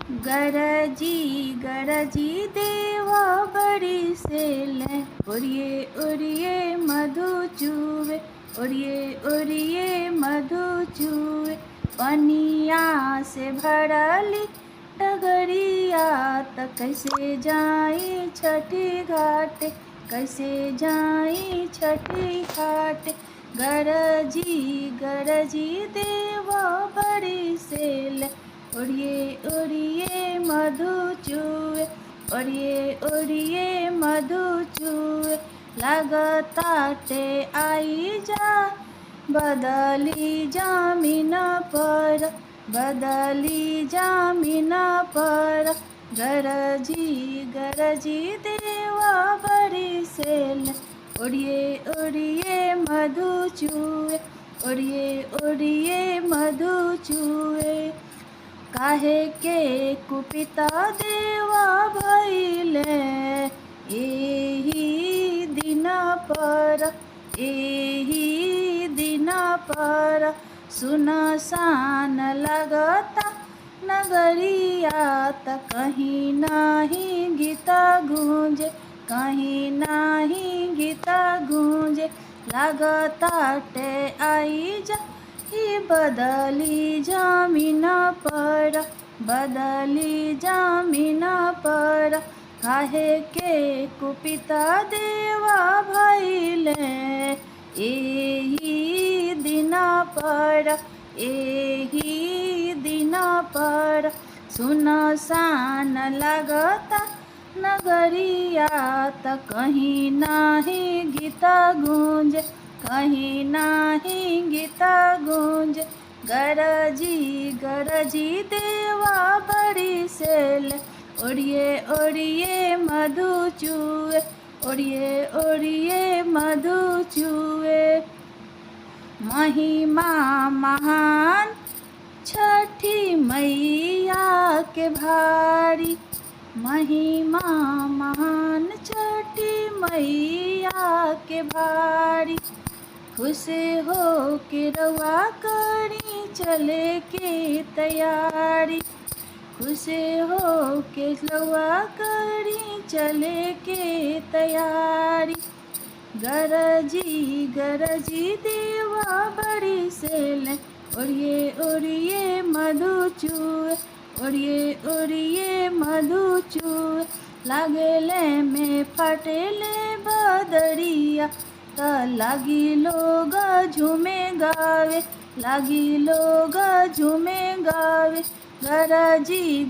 गरजी गरजी देवा बड़ी सेले, उड़िए उड़िए मधु चूवे, उड़िए उड़िए मधु चूवे। पनिया से भरली डगरिया त कैसे जाई छठी घाटे, कैसे जाई छठी घाटे। गरजी गरजी देवा बड़ी सेले, उड़िए उड़िए मधु चूवे, उड़िए उड़िए मधु चूवे। लगताटे आई जा बदली जामिन पर, बदली जामिन पर। गरजी गरजी देवा बड़ी सेल, उड़िए उड़िए मधु चूवे, उड़िए उड़िए मधु चूवे। काहे के कुपिता देवा भइले एही दिन पर, एही दिन पर। सुनसान लगता नगरिया त कहीं नाही गीता गूंजे, कहीं नाही गीता गूंजे। लगताटे आई जा ही बदली जामिन पर, बदली जामिन पर। काहे के कुपिता देवा भइले एही दिन पर, एही दिन पर। सुनसान लगता नगरिया त कहीं नाही गीता गूंजे, कहीं नाही गीता गूंजे। गरजी गरजी देवा बड़ी सेल, उड़िए उड़िए मधु चूवे, उड़िए उड़िए मधु चूवे। महिमा महान छठी मैया के भारी, महिमा महान छठी मैया के भारी। खुश हो के रवा करी चले के तैयारी, खुश हो के रवा करी चले के तैयारी। गरजी गरजी देवा बड़ी सेल, उड़िए उड़िए मधु चूवे, उड़िए उड़िए मधु चूवे। लागेले में फटेले बदरिया त लागी लोग झूमे गावे, लागी लोग झूमे गावे। गरजी